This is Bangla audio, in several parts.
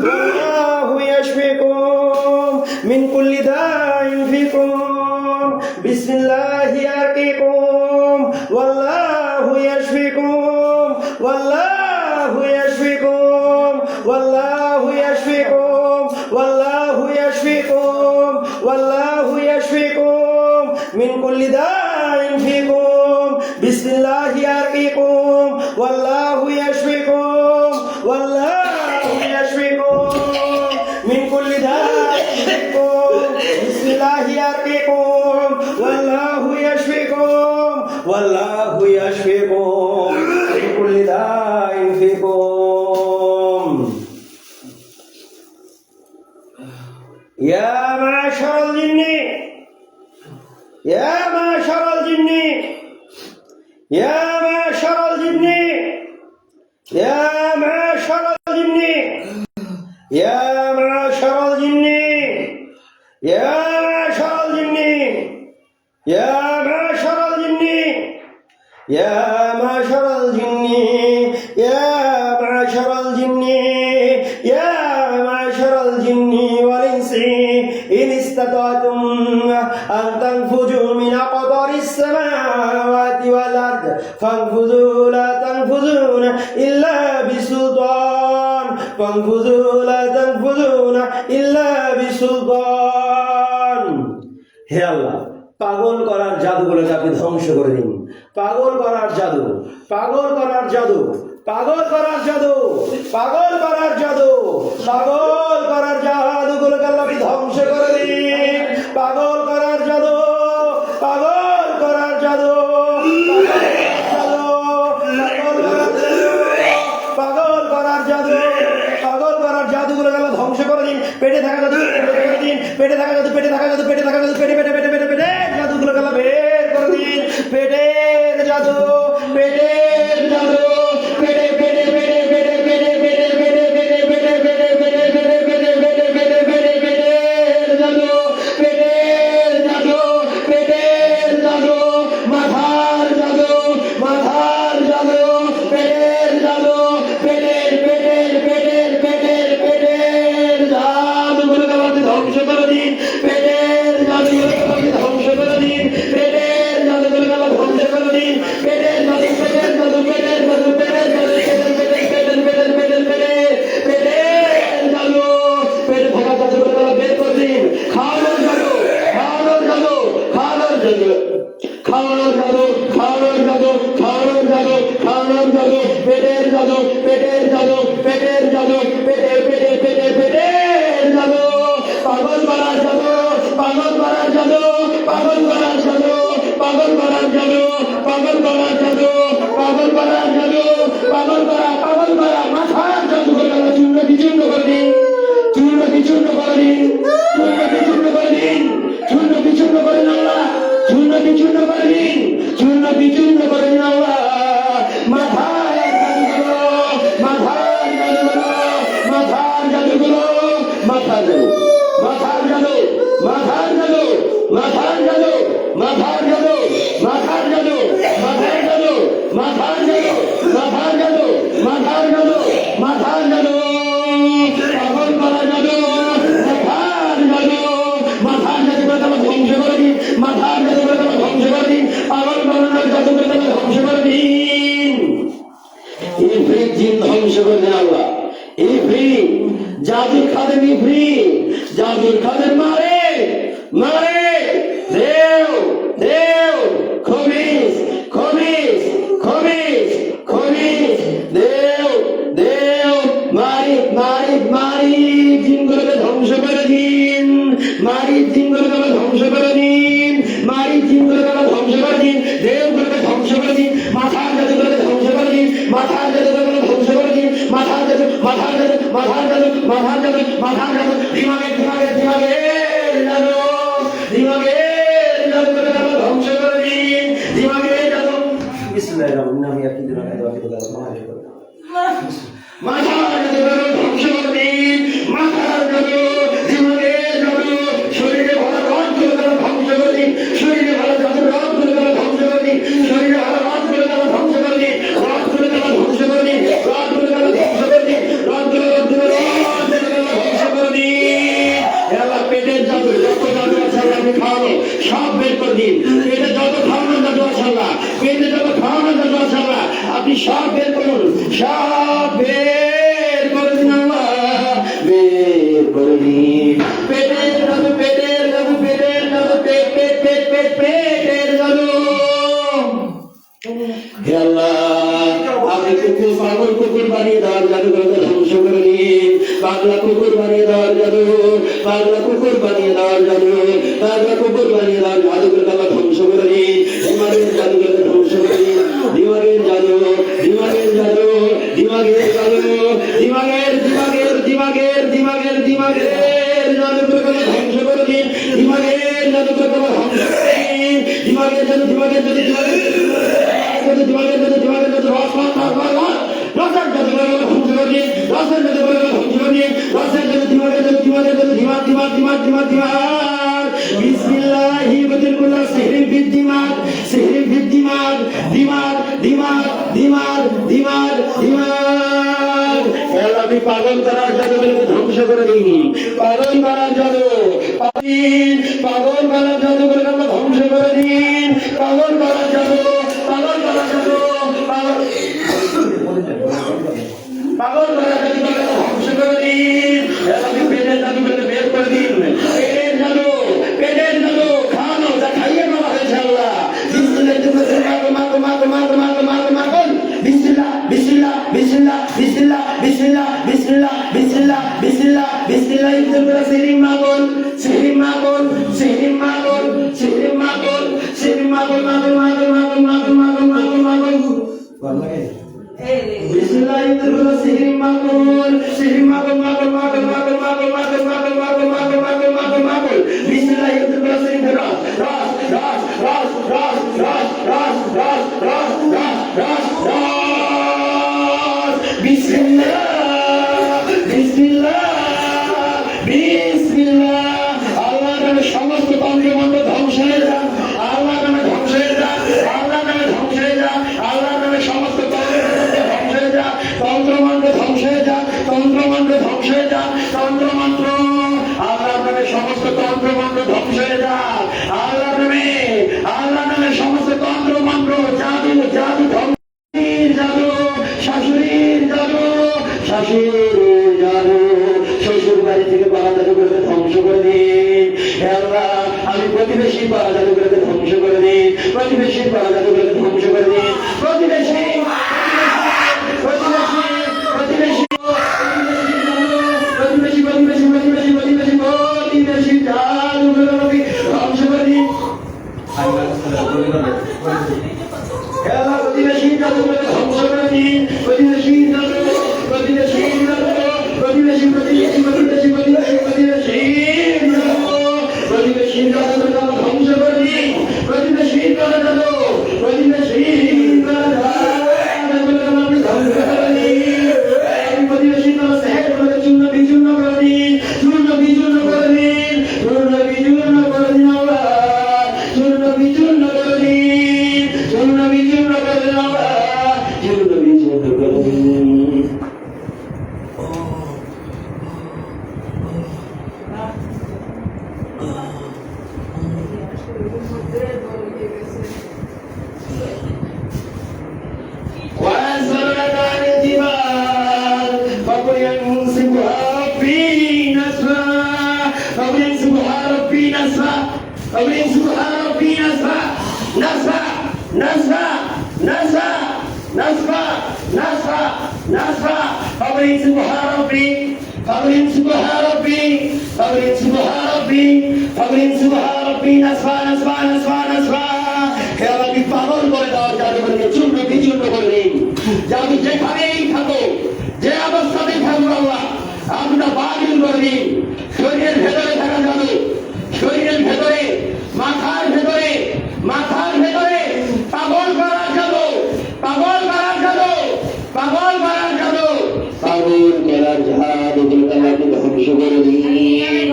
والله يشفيكم من كل داء فيكم بسم الله يرقيكم والله يشفيكم والله يشفيكم والله يشفيكم والله يشفيكم والله يشفيكم من كل داء فيكم بسم الله يرقيكم والله يشفيكم والله يشفيكم من كل داء فيكم بسم الله يرقيكم والله يشفيكم والله يشفيكم من كل داء فيكم يا معشر الجن يا معشر الجن يا معشر الجن يا معشر الجن يا معشر الجن يا معشر الجن يا معشر الجن يا معشر الجن يا معشر الجن يا معشر الجن والإنس إن استطعتم أن تنفذوا من أقطار السماوات والأرض فانفذوا لا تنفذون إلا بسلطان فانفذوا لا تنفذون إلا بسلطان হে আল্লাহ পাগল করার জাদুগুলোকে আপনি ধ্বংস করে দিন পাগল করার জাদু পাগল করার জাদু পাগল করার জাদু পাগল করার জাদু পাগল করার জাদুগুলোকে আল্লাহ আপনি ধ্বংস করে দিন পাগল করার জাদু পাগল করার জাদু পাগল করার জাদু পাগল করার জাদুগুলোকে আল্লাহ ধ্বংস করে দিন পেটে থাকা জাদু করে দিন পেটে থাকা জাদু পেটে থাকা জাদু পেটে থাকা জাদু পেটে পেটে পেটে পেটে পেটে জাদুগুলোকে আল্লাহ বের করে দিন পেটের জাদু পেটের জাদু পেটে পেটে পেটে পেটে পেটে পেটে পেটে পেটে পেটে পেটে পেটে পেটে পেটে পেটে পেটে পেটে পেটের জাদু পেটের জাদু পেটের জাদু মাথার জাদু মাথার জাদু পেটের জাদু পেটের পেটের পেটের পেটের পেটের জাদুগুলোকে আপনি ধ্বংস করে দিন পেটের জাদুগুলোকে আপনি ধ্বংস করে দিন পেটের জাদুগুলোকে আপনি ধ্বংস করে দিন পেটের জাদু পেটের জাদু পেটের জাদু পেটের জাদু পেটের পেটের পেটের পেটের পেটের জাদু পেটে থাকা জাদুগুলোকে আপনি বের করে দিন খাওয়ানোর জাদু খাওয়ানোর জাদু খাওয়ানোর জাদু খাওয়ানোর জাদু খাওয়ানোর জাদু খাওয়ানোর জাদু খাওয়ানোর জাদু পেটের জাদু পেটের জাদু পেটের জাদু পেটে পেটে পেটে পেটের জাদু পাগল করার জাদু পাগল করার জাদু পাগল করার জাদু পাগল করার জাদু পাগল করার জাদু পাগল করার জাদু পাগল করা মাথার জাদু করে চূর্ণ বিচূর্ণ করে দিন চূর্ণ বিচূর্ণ করে দিন চূর্ণ বিচূর্ণ করে দিন চূর্ণ বিচূর্ণ করে দিন আল্লাহ চূর্ণ বিচূর্ণ করে দিন চূর্ণ বিচূর্ণ করে দিন আল্লাহ মাথার জাদুগুলো মাথার জাদুগুলো মাথার জাদুগুলো মাথার জাদু মাথার জাদু মাথার জাদু মাথার জাদু মাথার জাদু মাথার জাদু মাথার জাদু মাথার জাদু মাথার জাদু মাথার জাদু মাথার জাদু পাগল করা জাদু মাথার জাদু মাথার জাদুগুলোকে আমরা ধ্বংস করে দিন মাথার জাদুগুলোকে আমরা ধ্বংস করে দিন পাগল করার জাদুগুলোকে আমরা ধ্বংস করে দিন ইফরিত জিন ধ্বংস করে দিন আল্লাহ ইফরিত জাদুর খাদের ইফরিত জাদুর খাদের মারে মারে দেও দেও খবিস খবিস খবিস খবিস দেও দেও মারি মারি মারি জিনগুলোকে ধ্বংস করে দিন মারি জিনগুলোকে ধ্বংস করে দিন মারি জিনগুলোকে ধ্বংস করে দিন দেওগুলোকে ধ্বংস করে দিন মাথার জাদুগুলোকে ধ্বংস করে দিন মাথার জাদুগুলোকে ধ্বংস করে দিন মাথার জাদু মাথার জাদু মাথার জাদু মাথার জাদু মাথার জাদু দিমাগে দিমাগে দিমাগে জাদু দিমাগে জাদুগুলোকে ধ্বংস করে দিন দিমাগে জাদু বিসমিল্লাহির রহমানির রহিম কি দিমাগে মাথার জাদুগুলোকে ধ্বংস করে দিন মাথার জাদু দিমাগে জাদু শরীরে ভরা রথগুলোকে ধ্বংস করে দিন শরীরে ভরা জাদুর রথগুলোকে ধ্বংস করে দিন শরীরে ভরা রথগুলোকে ধ্বংস করে দিন রথগুলোকে ধ্বংস করে দিন রথগুলোকে ধ্বংস করে দিন রথগুলোকে পাগলা কুকুর বানিয়ে দেওয়ার জাদু, পাগলা কুকুর বানিয়ে দেওয়ার জাদু, পাগলা কুকুর বানিয়ে দেওয়ার জাদুগুলোকে আল্লাহ ধ্বংস করে দিন, দিমাগের জাদুগুলোকে ধ্বংস করে দিন, দিমাগের জাদু, দিমাগের জাদু, দিমাগের জাদু, দিমাগের দিমাগের দিমাগের দিমাগের দিমাগের জাদুগুলোকে ধ্বংস করে দিন, দিমাগের জাদুগুলোকে ধ্বংস করে দিন, দিমাগের জাদু, দিমাগের জাদু, দিমাগের জাদু, দিমাগের জাদু, দিমাগের জাদু, রসের জাদুগুলোকে ধ্বংস করে দিন, রসের জাদুগুলোকে ধ্বংস করে দিন, রসের জাদু, দিমাগের জাদু, দিমাগের জাদু, দিমাগ দিমাগ দিমাগ দিমাগ দিমাগ বিসমিল্লাহি ওয়াতিকুল্লা সিহরিন ফিদ দিমাগ, সিহরিন ফিদ দিমাগ, দিমাগ দিমাগ দিমাগ দিমাগ দিমাগ। আল্লাহ আপনি পাগল করার জাদুগুলোকে ধ্বংস করে দিন, পাগল করার জাদু, পাগল করার জাদুগুলোকে আমরা ধ্বংস করে দিন, পাগল করার জাদু, পাগল করার জাদু, পাগল করার জাদুগুলোকে ধ্বংস করে দিন। আপনি পেটের জাদুগুলোকে বের করে দিন, পেটের জাদু, পেটের জাদু, খাওয়ানো যা খাইয়ে বলা হয়েছে আল্লাহ। বিসমিল্লাহ মাগো মাগো মাগো মাগো মাগো মাগো, বিসমিল্লাহ বিসমিল্লাহ বিসমিল্লাহ বিসমিল্লাহ বিসমিল্লাহ বিসমিল্লাহ বিসমিল্লাহ বিসমিল্লাহ বিসমিল্লাহ ইবতুল্লাহ সিহরিন মাগুন, সিহরিন মাগুন, সিহরিন মাগুন, সিহরিন মাগুন, সিহরিন মাগুন মাগুন মাগুন মাগুন মাগুন মাগুন মাগুন মাগুন বিসমিল্লাহ ইবতুল্লাহ সিহরিন মাগুন, সিহরিন মাগুন মাগুন মাগুন মাগুন মাগুন মাগুন মাগুন মাগুন মাগুন মাগুন মাগুন মাগুন বিসমিল্লাহ ইবতুল্লাহ সিহরিন রাস রাস রাস রাস রাস রাস রাস রাস রাস রাস রাস রাস বিসমিল্লাহ বিসমিল্লাহ বিসমিল্লাহ। আল্লাহর নামে সমস্ত তন্ত্রমন্ত্র ধ্বংস হয়ে যাক, আল্লাহর নামে ধ্বংস হয়ে যাক, আল্লাহর নামে ধ্বংস হয়ে যাক, আল্লাহর নামে সমস্ত তন্ত্রমন্ত্র ধ্বংস হয়ে যাক, তন্ত্রমন্ত্র ধ্বংস হয়ে যাক, তন্ত্রমন্ত্র ধ্বংস হয়ে যাক, তন্ত্রমন্ত্র আল্লাহর নামে সমস্ত তন্ত্রমন্ত্র ধ্বংস হয়ে যাক, আল্লাহর নামে সমস্ত তন্ত্রমন্ত্র জাদু জাদু ধ্বংস, জাদু শাশুড়ির জাদু, শাশুড়ির জাদু, শ্বশুর বাড়ি থেকে পাড়া জাদুগুলোকে ধ্বংস করে দিন। হে আল্লাহ আমি প্রতিবেশী পাড়া জাদুগুলোকে ধ্বংস করে দিন, প্রতিবেশী পাড়া জাদুগুলোকে ধ্বংস করে দিন, প্রতিবেশী প্রতিবেশী প্রতিবেশী প্রতিবেশী প্রতিবেশী প্রতিবেশী প্রতিবেশী প্রতিবেশী জাদুগুলোকে ধ্বংস করে দিন। প্রতিবেশী জাদুগুলোকে ধ্বংস করে দিন, প্রতিবেশী জাদু, প্রতিবেশী জাদু, প্রতিবেশী প্রতিবেশী প্রতিবেশী প্রতিবেশী প্রতিবেশী জাদু, প্রতিবেশী জাদুগুলোকে ধ্বংস করে দিন, প্রতিবেশী জাদু, প্রতিবেশী জাদুগুলোকে ধ্বংস করে দিন, প্রতিবেশী জাদুগুলোকে চূর্ণ বিচূর্ণ করে দিন, চূর্ণ বিচূর্ণ করে দিন, চূর্ণ বিচূর্ণ করে দিন আল্লাহ, চূর্ণ বিচূর্ণ করে দিন, চূর্ণ বিচূর্ণ করে দিন আল্লাহ, চূর্ণ বিচূর্ণ করে দিন। وأنزلنا عن الجبال فلينسفها ربي نسفا، فلينسفها ربي نسفا، فلينسفها ربي نسفا، نسفا نسفا نسفا نسفا نسفا نسفا، فلينسفها ربي، فلينسفها ربي، فلينسفها ربي، فلينسفها ربي نسفا نسفا نسفا نسفا। হে আল্লাহ আপনি পাগল করে দেওয়ার জাদুগুলোকে চূর্ণ বিচূর্ণ করে দিন, জাদু যেখানেই থাকো, যে অবস্থাতেই থাকো আল্লাহ আপনার বাতিল করে দিন। শরীরের ভেতরে থাকা জাদু, শরীরের ভেতরে, মাথার ভেতরে, মাথার ভেতরে পাগল করার জাদু, পাগল করার জাদু, পাগল করার জাদু, পাগল করার জাদুগুলোকে আপনি ধ্বংস করে দিন।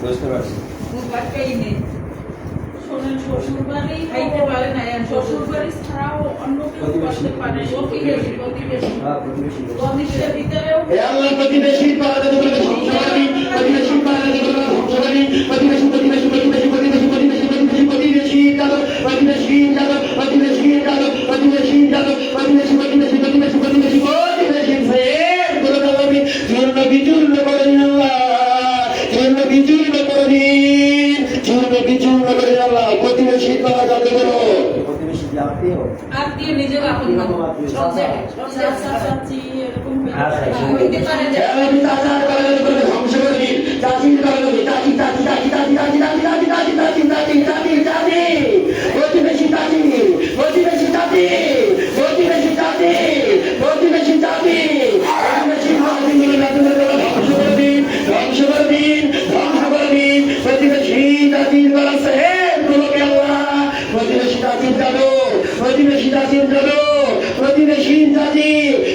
বুঝতে পারছি। শোনেন, শ্বশুর বাড়ি খাইতে পারে না, শ্বশুর বাড়ি ছাড়াও অন্য কেউ করতে পারে, প্রতিবেশী প্রতিবেশী প্রতিবেশীর ভিতরেও হে আল্লাহ প্রতিবেশী পাড়া জাদুগুলোকে ধ্বংস করে দিন, প্রতিবেশী পাড়া জাদুগুলোকে ধ্বংস করে দিন, প্রতিবেশী প্রতিবেশী প্রতিবেশী প্রতিবেশী প্রতিবেশী প্রতিবেশী প্রতিবেশী জাদু, প্রতিবেশী জাদু, প্রতিবেশী জাদু, প্রতিবেশী জাদু, প্রতিবেশী প্রতিবেশী প্রতিবেশী প্রতিবেশী প্রতিবেশী গুলোকে আপনি চূর্ণ বিচূর্ণ করে দিন আল্লাহ, চূর্ণ বিচূর্ণ করে দিন, চূর্ণ বিচূর্ণ করে দিন আল্লাহ। প্রতিবেশী পাড়া জাদুগুলো, প্রতিবেশী যে আত্মীয় আত্মীয় নিজের আপন চাচা চাচি এরকম হইতে পারে যে আমি চাচার করা জাদু করে ধ্বংস করে দিন চাচির করা জাদু চাচি চাচি চাচি চাচি চাচি চাচি চাচি চাচি চাচি চাচি চাচি চাচি প্রতিবেশী চাচি প্রতিবেশী চাচি প্রতিবেশী চাচি প্রতিবেশী চাচি প্রতিবেশী মহাদিগুলো জাদু করে ধ্বংস করে দিন ধ্বংস করে দিন ধ্বংস করে দিন প্রতিবেশী চাচির করা সেহের গুলোকে আল্লাহ প্রতিবেশী চাচির জাদু প্রতিবেশী চাচির জাদু প্রতিবেশী চাচি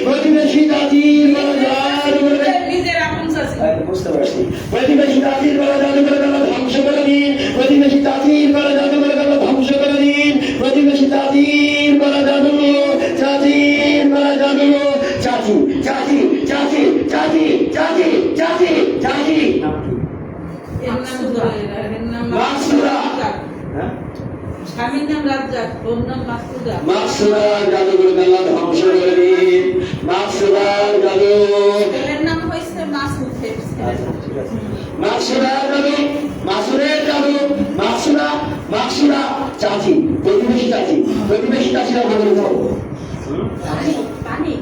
প্রতিবেশী চাচির করা জাদু করে নিজের আপন চাচি বুঝতে পারছি প্রতিবেশী চাচির করা জাদু করে ধ্বংস করে দিন প্রতিবেশী চাচির করা জাদু করে ধ্বংস করে দিন প্রতিবেশী চাচির করা জাদু চাচির করা জাদু চাচি চাচি চাচি চাচি চাচি চাচি চাচি এর নাম সুদা এর নাম মাকসুদা। হ্যাঁ স্বামীর নাম রাজ্জাক ওর নাম মাকসুদা মাকসুদা জাদু করে ধ্বংস করে দিন মাকসুদা জাদু এর নাম হইছে মাসুদ আচ্ছা ঠিক আছে মাকসুদা জাদু মাসুদের জাদু মাকসুদা মাকসুদা চাচি প্রতিবেশী চাচিরা বলে দাও পানি পানি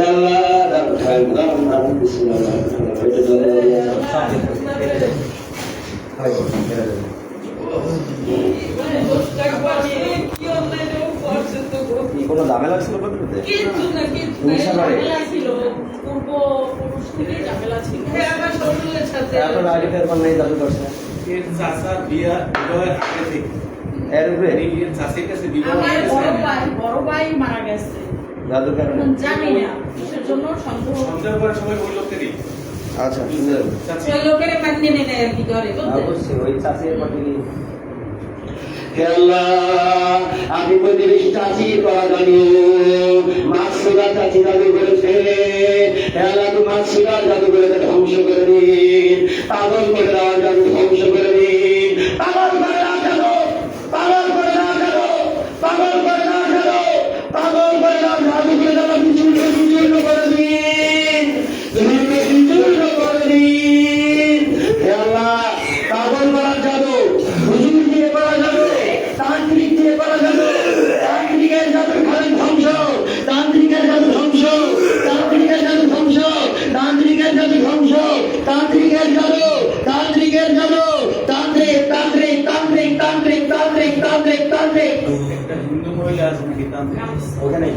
আল্লাহ দাও বিসমিল্লাহ হয় এটা দেবে। কি কোনো ঝামেলা ছিল পদ্ধতিতে কিছু না কিছু হিংসা করে? ঝামেলা ছিল পূর্ব পুরুষ থেকে ঝামেলা ছিল আমার শ্বশুরের সাথে এখন আগে এরপর নেই জাদু করছে এর চাচা বিয়া বিবাহের আগে থেকে এর উপরে এর চাষের কাছে বিবাহ আমার হয়েছে। বড় ভাই মারা গেছে জাদুর কারণে এখন জানি না কিসের জন্য সন্দেহ সঞ্চয় করার সময় ওই লোকদেরই আচ্ছা সুন্দর চাচি ওই লোকের মানিয়ে নেয় আর কি করে বুঝতে অবশ্যই ওই চাষি এরপর থেকে হে আল্লাহ আমি প্রতিবেশী চাচির করা জানি মাকসুদা চাচি জাদু করেছে হে আল্লাহ তুমি মাকসুদা জাদু করে ধ্বংস করে দিন পাগল করে দেওয়ার জাদু ধ্বংস করে দিন পাগল করে দেওয়ার জাদু পাগল করে দেওয়ার জাদু পাগল করে দেওয়ার জাদু পাগল করে দেওয়ার জাদু করে দেওয়ার বিচূর্ণ করে দিন বিচূর্ণ করে দিন হে আল্লাহ পাগল করার জাদু হুজুর দিয়ে করা জাদু তান্ত্রিক দিয়ে করা জাদু তান্ত্রিকের জাদু খালেন ধ্বংস তান্ত্রিকের জাদু ধ্বংস তান্ত্রিকের জাদু ধ্বংস তান্ত্রিকের জাদু ধ্বংস তান্ত্রিকের জাদু তান্ত্রিকের জাদু তান্ত্রিক তান্ত্রিক তান্ত্রিক তান্ত্রিক তান্ত্রিক তান্ত্রিক তান্ত্রিক একটা হিন্দু মহিলা আছে নাকি তান্ত্রিক ওখানে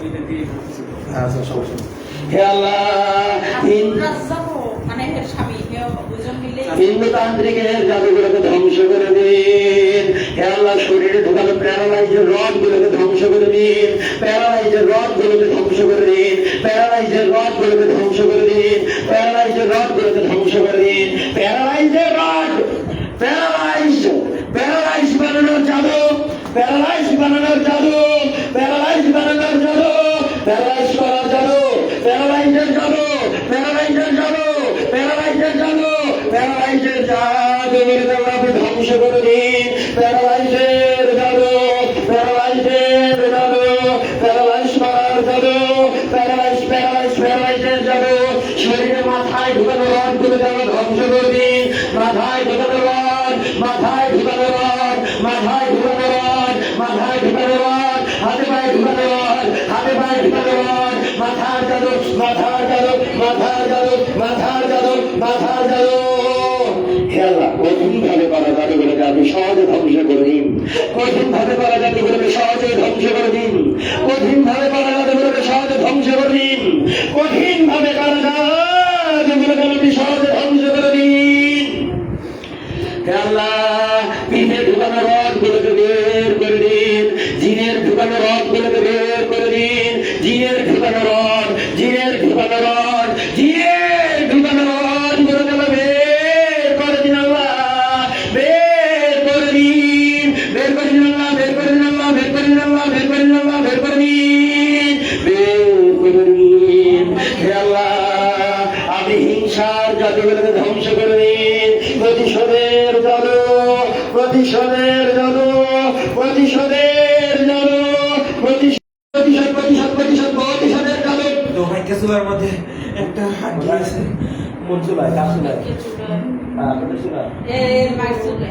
এটা দিয়ে করতেছিল। আচ্ছা সমস্যা নেই। হে আল্লাহ মানে এর স্বামী দুজন মিলে হিন্দু তান্ত্রিকের জাদুগুলোকে ধ্বংস করে দিন হে আল্লাহ শরীরে ঢোকানো প্যারালাইজের রড গুলোকে ধ্বংস করে দিন প্যারালাইজের রড গুলোকে ধ্বংস করে দিন প্যারালাইজের রড গুলোকে ধ্বংস করে দিন প্যারালাইজের রড গুলোকে ধ্বংস করে দিন প্যারালাইজের রড প্যারালাইজ বানানোর জাদু প্যারালাইজ বানানোর জাদু প্যারালাইজ বানানোর জাদু প্যারালাইজ করার জাদু প্যারালাইজের জাদু প্যারালাইজের জাদু প্যারালাইজের জাদু প্যারালাইজের জাদু আপনি ধ্বংস করে দিন প্যারালাইজের জাদু প্যারালাইজের জাদু প্যারালাইজ করার জাদু প্যারালাইজের জাদু শরীরে মাথায় ঢুকানো রড গুলো ধ্বংস করে দিন মাথায় ঢুকানো রড মাথায় ঢুকানো রড মাথায় ঢুকানো রড মাথায় ঢুকানো রড হাতে পায়ে ঢুকানো রড হাতে পায়ে ঢুকানো রড মাথার জাদু মাথার জাদু মাথার জাদু মাথার জাদু মাথার জাদু হে আল্লাহ কঠিন ভাবে করা জাদুগুলোকে আপনি সহজে ধ্বংস করে দিন কঠিন ভাবে করা জাদুগুলোকে সহজে ধ্বংস করে দিন কঠিন ভাবে করা জাদুগুলোকে সহজে ধ্বংস করে দিন কঠিন ভাবে করা জাদুগুলোকে আপনি সহজে ধ্বংস করে দিন হে আল্লাহ পিঠে ঢুকানো রড গুলোকে বের করে দিন জিনের ঢুকানো রড গুলোকে বের করে দিন জিনের ঢুকানো রড জিনের ঢুকানো রড জিনের ঢুকানো রড গুলোকে বের করে দিন আল্লাহ বের করে দিন বের করে দিন আল্লাহ বের করে দিন আল্লাহ বের করে দিন আল্লাহ বের করে দিন আল্লাহ বের করে দিন বের করে দিন হে আল্লাহ আপনি হিংসার জাতিগুলোকে ধ্বংস করে দিন প্রতিশোধের জাদু প্রতিশোধের জাদু প্রতিশোধের জাদু প্রতিশোধ প্রতিশোধ প্রতিশোধ প্রতিশোধ প্রতিশোধের জাদু তো ভাই কেসুয়ার মধ্যে একটা হাড্ডি আছে কোন চুলায় কার চুলায় কিছু আপনাদের চুলায় এ মাইসুলে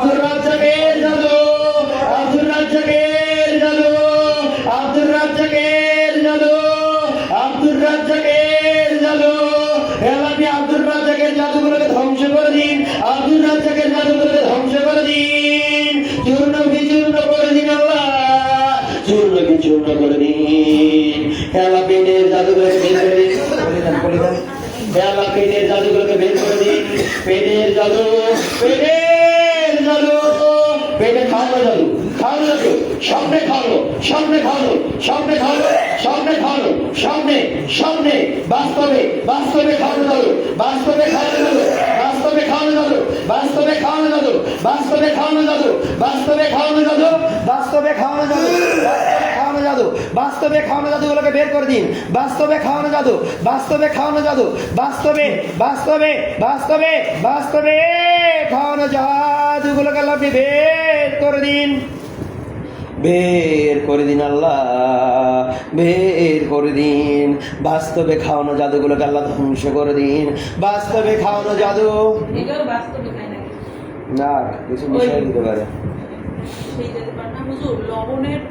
বুকের জাদুগুলোকে ধ্বংস করে দিন, চূর্ণ বিচূর্ণ করে দিন আল্লাহ, চূর্ণ বিচূর্ণ করে দিন। আল্লাহ পেটের জাদুগুলোকে বের করে দিন, আল্লাহ পেটের জাদুগুলোকে বের করে দিন, পেটের জাদু, পেটের জাদু, পেটে খাওয়ানো জাদু, খাওয়ানো জাদু, স্বপ্নে খাওয়ানো, স্বপ্নে খাওয়ানো, স্বপ্নে খাওয়ানো, স্বপ্নে খাওয়ানো, স্বপ্নে, স্বপ্নে, বাস্তবে, বাস্তবে খাওয়ানো জাদু, বাস্তবে খাওয়ানো জাদু, বাস্তবে খাওয়ানো জাদু, বাস্তবে খাওয়ানো জাদু, বাস্তবে খাওয়ানো জাদু, বাস্তবে খাওয়ানো জাদু, বাস্তবে খাওয়ানো জাদু, খাওয়ানো জাদু, বাস্তবে খাওয়ানো জাদুগুলোকে বের করে দিন, বাস্তবে খাওয়ানো জাদু, বাস্তবে খাওয়ানো জাদু, বাস্তবে, বাস্তবে, বাস্তবে, বাস্তবে খাওয়ানো জাদুগুলোকে আল্লাহ আপনি বের করে দিন, বের করে দিন আল্লাহ, বের করে দিন। বাস্তবে খাওয়ানো জাদুগুলোকে আল্লাহ ধ্বংস করে দিন, বাস্তবে খাওয়ানো জাদু এটাও বাস্তবে খায় নাকি? না কিছু মিশিয়ে দিতে পারে। সেই যেতে পারে না হুজুর, লবণের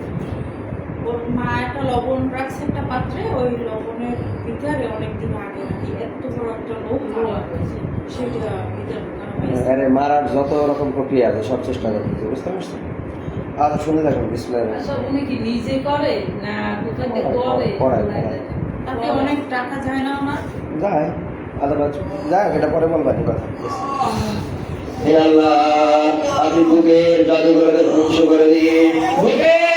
ওর মা একটা লবণ রাখছে একটা পাত্রে, ওই লবণের ভিতরে অনেকদিন আগে নাকি এত বড় একটা লোক মারা হয়েছে, সেটা ভিতরে ঢোকানো হয়েছে। আরে মারার যত রকম প্রক্রিয়া আছে সব চেষ্টা করতেছে, বুঝতে পারছো? আচ্ছা শুনে দেখুন বিসমিল্লাহ। আচ্ছা উনি কি নিজে করে না দোকান থেকে করে? করায়। তাতে অনেক টাকা যায় না আমার? যায় আদাবাদ যায়, এটা পরে বলবেন কথা। হে আল্লাহ, আপনি বুকের জাদুগুলোকে ধ্বংস করে দিন, বুকের